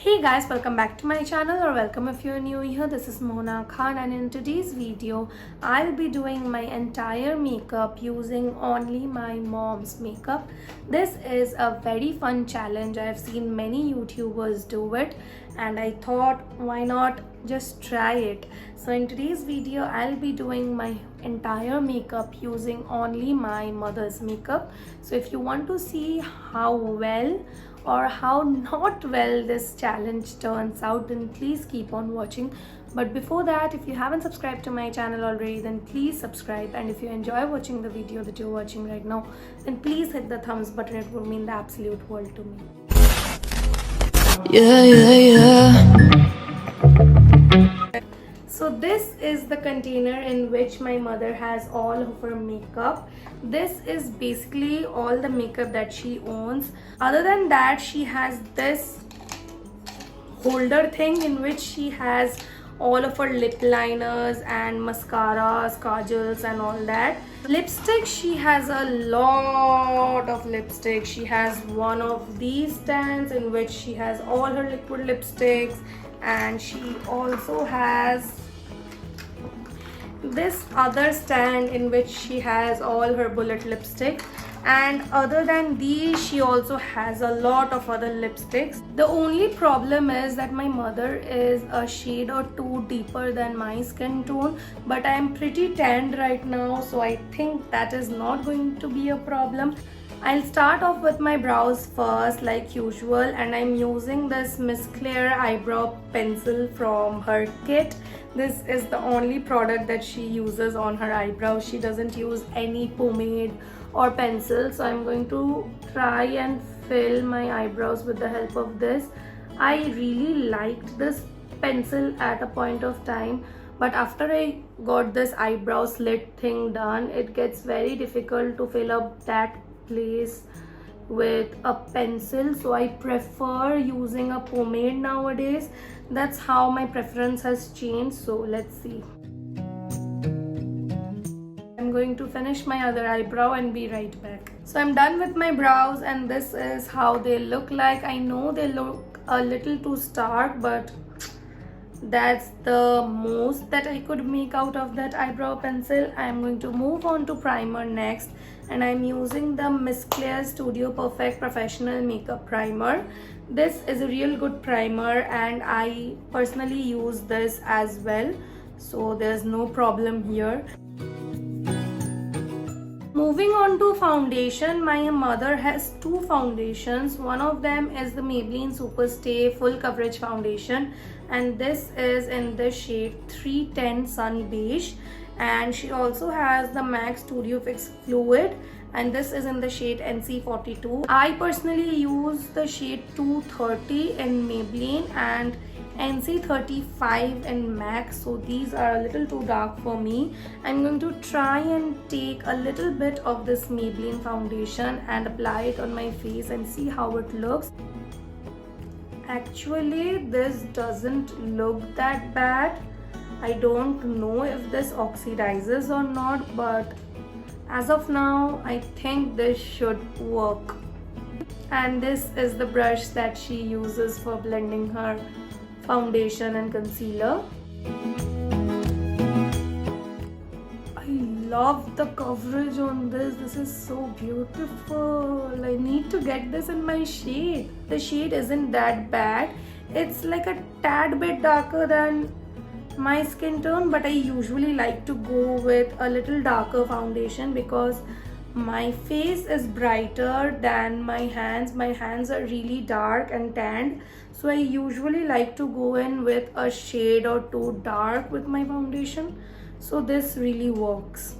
Hey guys, welcome back to my channel, or welcome if you're new here. This is Mohona Khan, and in today's video I'll be doing my entire makeup using only my mom's makeup. This is a very fun challenge. I have seen many YouTubers do it and I thought, why not just try it? So in today's video I'll be doing my entire makeup using only my mother's makeup. So if you want to see how well or how not well this challenge turns out, then please keep on watching. But before that, if you haven't subscribed to my channel already, then please subscribe, and if you enjoy watching the video that you're watching right now, then please hit the thumbs button. It would mean the absolute world to me. So this is the container in which my mother has all of her makeup. This is basically all the makeup that she owns. Other than that, she has this holder thing in which she has all of her lip liners and mascaras, kajals and all that. Lipstick, she has a lot of lipstick. She has one of these stands in which she has all her liquid lipsticks, and she also has this other stand in which she has all her bullet lipstick. And other than these, she also has a lot of other lipsticks. The only problem is that my mother is a shade or two deeper than my skin tone, but I am pretty tanned right now, so I think that is not going to be a problem. I'll start off with my brows first like usual, and I'm using this Miss Claire eyebrow pencil from her kit. This is the only product that she uses on her eyebrows. She doesn't use any pomade or pencil, so I'm going to try and fill my eyebrows with the help of this. I really liked this pencil at a point of time, but after I got this eyebrow slit thing done, it gets very difficult to fill up that place with a pencil, so I prefer using a pomade nowadays. That's how my preference has changed. So let's see. I'm going to finish my other eyebrow and be right back. So I'm done with my brows, and this is how they look like. I know they look a little too stark, but that's the most that I could make out of that eyebrow pencil. I'm going to move on to primer next, and I'm using the Miss Claire Studio Perfect Professional Makeup Primer. This is a real good primer, and I personally use this as well, so there's no problem here. Moving on to foundation, my mother has two foundations. One of them is the Maybelline Superstay Full Coverage Foundation, and this is in the shade 310 Sun Beige. And she also has the MAC Studio Fix Fluid, and this is in the shade NC42. I personally use the shade 230 in Maybelline and NC35 in MAC, so these are a little too dark for me. I'm going to try and take a little bit of this Maybelline foundation and apply it on my face and see how it looks. Actually, this doesn't look that bad. I don't know if this oxidizes or not, but as of now, I think this should work. And this is the brush that she uses for blending her foundation and concealer. I love the coverage on this. This is so beautiful. I need to get this in my shade. The shade isn't that bad. It's like a tad bit darker than my skin tone, but I usually like to go with a little darker foundation because my face is brighter than my hands. My hands are really dark and tanned, so I usually like to go in with a shade or two dark with my foundation. So this really works.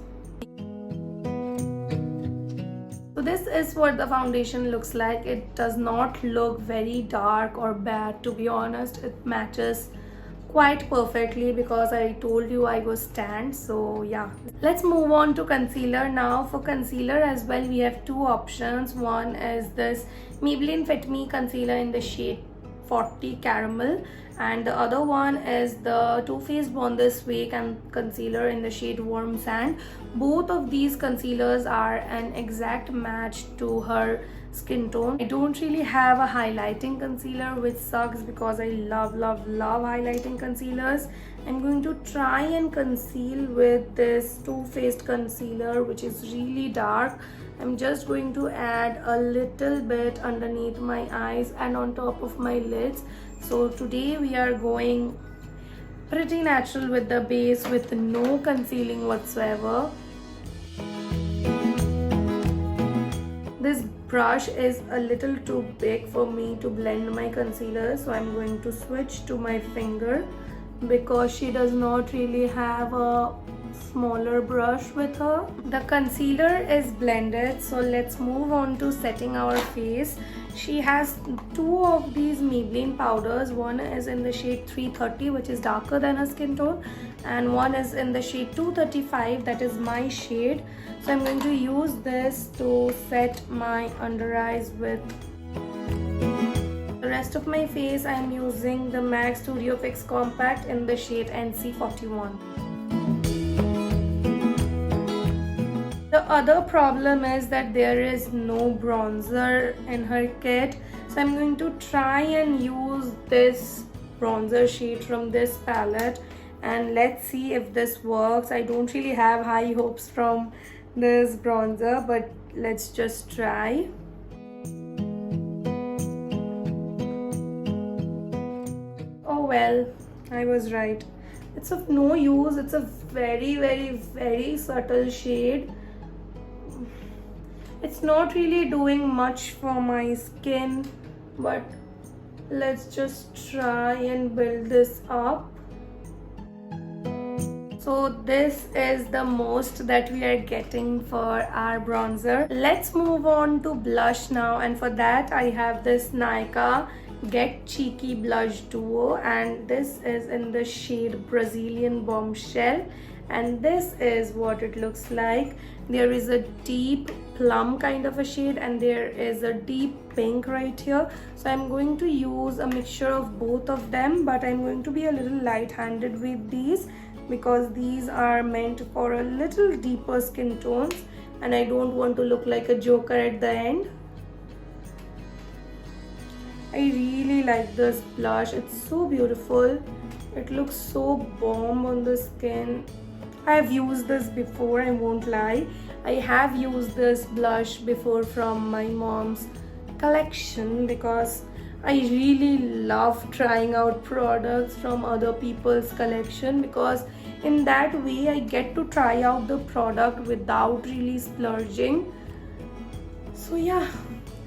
So this is what the foundation looks like. It does not look very dark or bad, to be honest. It matches quite perfectly because I told you I was tanned. So yeah, let's move on to concealer now. For concealer as well, we have two options. One is this Maybelline Fit Me concealer in the shade 40 Caramel, and the other one is the Too Faced Born This Way concealer in the shade Warm Sand. Both of these concealers are an exact match to her skin tone. I don't really have a highlighting concealer, which sucks because I love highlighting concealers. I'm going to try and conceal with this Too Faced concealer, which is really dark. I'm just going to add a little bit underneath my eyes and on top of my lids. So today we are going pretty natural with the base with no concealing whatsoever. This brush is a little too big for me to blend my concealer, so I'm going to switch to my finger because she does not really have a smaller brush with her. The concealer is blended, so let's move on to setting our face. She has two of these Maybelline powders. One is in the shade 330, which is darker than her skin tone, and one is in the shade 235, that is my shade. So I'm going to use this to set my under eyes with. The rest of my face I am using the MAC Studio Fix Compact in the shade NC41. The other problem is that there is no bronzer in her kit, so I'm going to try and use this bronzer shade from this palette, and let's see if this works. I don't really have high hopes from this bronzer, but let's just try. Oh well, I was right. It's of no use. It's a very subtle shade. It's not really doing much for my skin, but let's just try and build this up. So this is the most that we are getting for our bronzer. Let's move on to blush now, and for that I have this Nykaa Get Cheeky Blush Duo, and this is in the shade Brazilian Bombshell, and this is what it looks like. There is a deep plum kind of a shade and there is a deep pink right here, so I'm going to use a mixture of both of them, but I'm going to be a little light-handed with these because these are meant for a little deeper skin tones and I don't want to look like a joker at the end. I really like this blush. It's so beautiful. It looks so bomb on the skin. I have used this before, I won't lie. I have used this blush before from my mom's collection because I really love trying out products from other people's collection, because in that way I get to try out the product without really splurging. So yeah,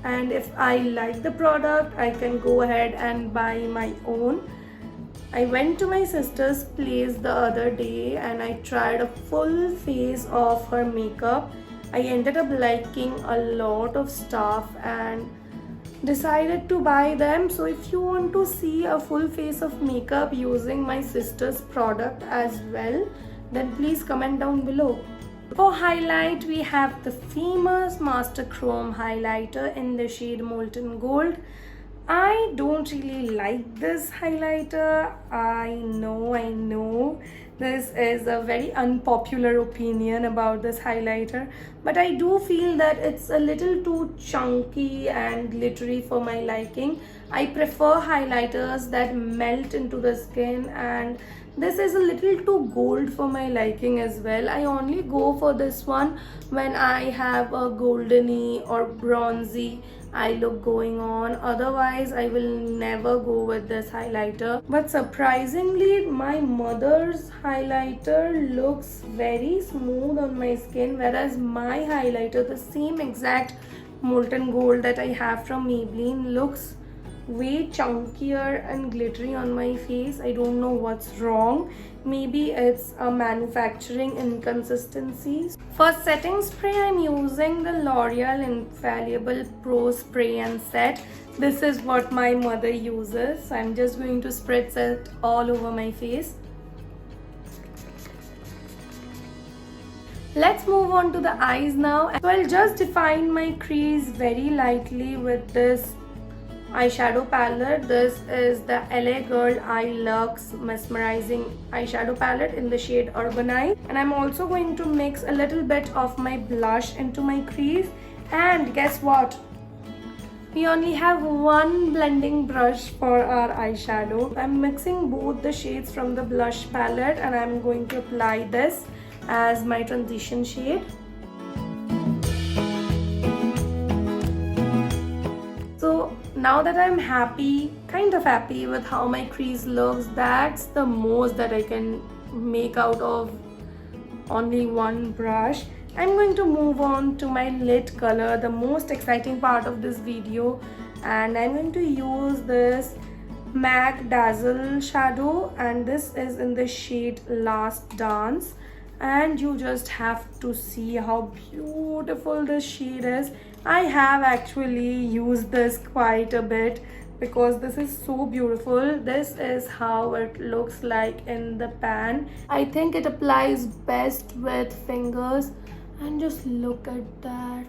and if I like the product I can go ahead and buy my own. I went to my sister's place the other day and I tried a full face of her makeup. I ended up liking a lot of stuff and decided to buy them. So if you want to see a full face of makeup using my sister's product as well, then please comment down below. For highlight, we have the famous Master Chrome highlighter in the shade Molten Gold. I don't really like this highlighter. I know this is a very unpopular opinion about this highlighter, but I do feel that it's a little too chunky and glittery for my liking. I prefer highlighters that melt into the skin, and this is a little too gold for my liking as well. I only go for this one when I have a goldeny or bronzy eye look going on. Otherwise I will never go with this highlighter. But surprisingly, my mother's highlighter looks very smooth on my skin, whereas my highlighter, the same exact Molten Gold that I have from Maybelline, looks way chunkier and glittery on my face. I don't know what's wrong. Maybe it's a manufacturing inconsistency. For setting spray, I'm using the L'Oreal Infallible Pro Spray and Set. This is what my mother uses. So I'm just going to spritz it all over my face. Let's move on to the eyes now. So I'll just define my crease very lightly with this eyeshadow palette. This is the LA Girl Eye Luxe Mesmerizing eyeshadow palette in the shade Urban Eye, and I'm also going to mix a little bit of my blush into my crease. And guess what? We only have one blending brush for our eyeshadow. I'm mixing both the shades from the blush palette and I'm going to apply this as my transition shade. So now that I'm kind of happy with how my crease looks, that's the most that I can make out of only one brush. I'm going to move on to my lid color, the most exciting part of this video, and I'm going to use this MAC Dazzle shadow, and this is in the shade Last Dance, and you just have to see how beautiful this shade is. I have actually used this quite a bit because this is so beautiful. This is how it looks like in the pan. I think it applies best with fingers. And just look at that.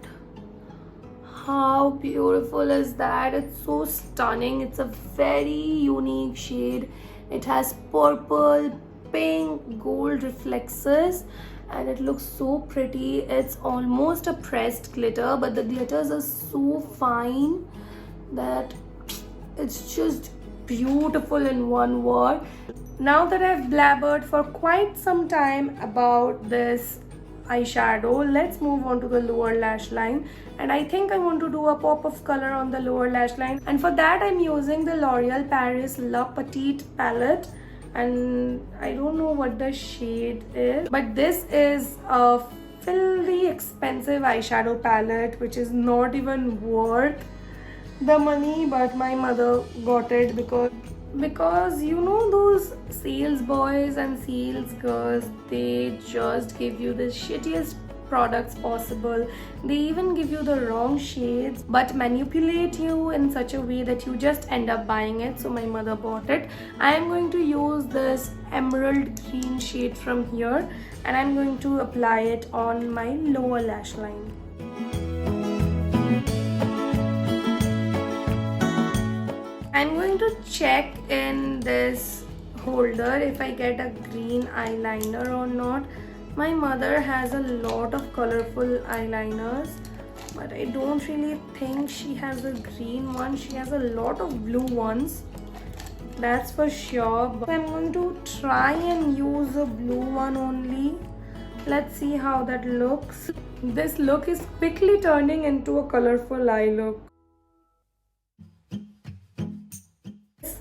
How beautiful is that? It's so stunning. It's a very unique shade. It has purple, pink, gold reflexes, and it looks so pretty. It's almost a pressed glitter, but the glitters are so fine that it's just beautiful in one word. Now that I've blabbered for quite some time about this eyeshadow, let's move on to the lower lash line, and I think I want to do a pop of color on the lower lash line, and for that I'm using the L'Oreal Paris La Petite palette, and I don't know what the shade is, but this is a filthy expensive eyeshadow palette which is not even worth the money, but my mother got it because you know those sales boys and sales girls, they just give you the shittiest products possible. They even give you the wrong shades but manipulate you in such a way that you just end up buying it. So my mother bought it. I am going to use this emerald green shade from here and I'm going to apply it on my lower lash line. I'm going to check in this holder if I get a green eyeliner or not. My mother has a lot of colorful eyeliners, but I don't really think she has a green one. She has a lot of blue ones, that's for sure. But I'm going to try and use a blue one only. Let's see how that looks. This look is quickly turning into a colorful eye look.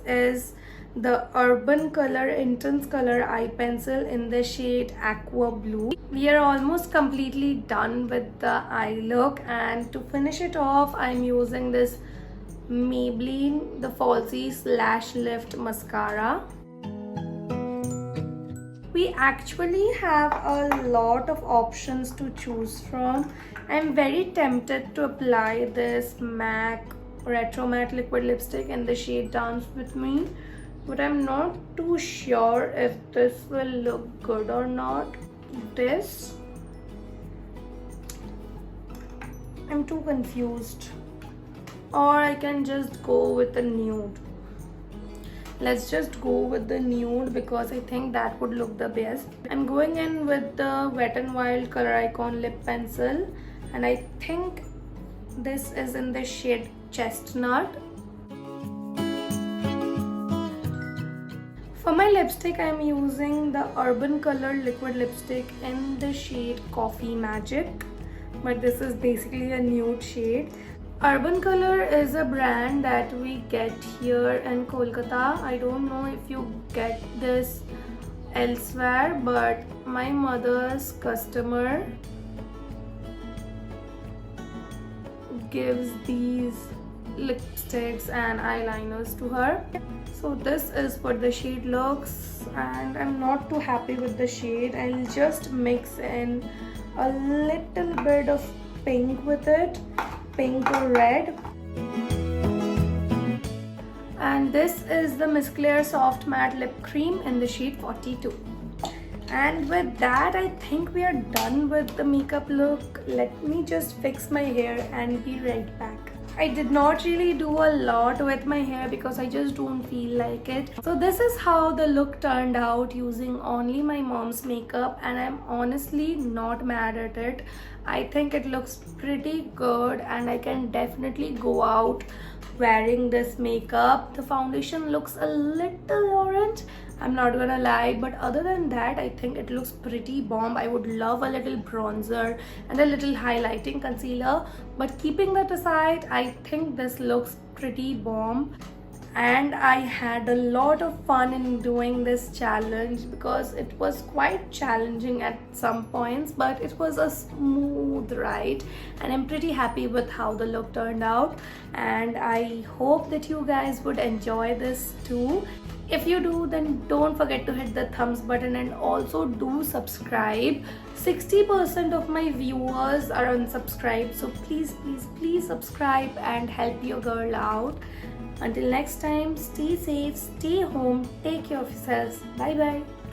Is the Urban Color Intense Color Eye Pencil in the shade Aqua Blue. We are almost completely done with the eye look, and to finish it off I'm using this Maybelline the Falsies Lash Lift Mascara. We actually have a lot of options to choose from. I'm very tempted to apply this MAC Retro Matte Liquid Lipstick in the shade Dance With Me, but I'm not too sure if this will look good or not. I'm too confused. Or I can just go with the nude. Let's just go with the nude because I think that would look the best. I'm going in with the Wet n Wild Color Icon Lip Pencil, and I think this is in the shade Chestnut. For my lipstick, I'm using the Urban Color Liquid Lipstick in the shade Coffee Magic, but this is basically a nude shade. Urban Color is a brand that we get here in Kolkata. I don't know if you get this elsewhere, but my mother's customer gives these lipsticks and eyeliners to her. So this is what the shade looks, and I'm not too happy with the shade. I'll just mix in a little bit of pink with it, pink or red. And this is the Miss Claire Soft Matte Lip Cream in the shade 42. And with that, I think we are done with the makeup look. Let me just fix my hair and be right back. I did not really do a lot with my hair because I just don't feel like it. So this is how the look turned out using only my mom's makeup, and I'm honestly not mad at it. I think it looks pretty good and I can definitely go out wearing this makeup. The foundation looks a little orange, I'm not gonna lie, but other than that I think it looks pretty bomb. I would love a little bronzer and a little highlighting concealer, but keeping that aside, I think this looks pretty bomb. And I had a lot of fun in doing this challenge because it was quite challenging at some points, but it was a smooth ride and I'm pretty happy with how the look turned out, and I hope that you guys would enjoy this too. If you do, then don't forget to hit the thumbs button and also do subscribe. 60% of my viewers are unsubscribed, so please subscribe and help your girl out. Until next time, stay safe, stay home, take care of yourselves. Bye bye.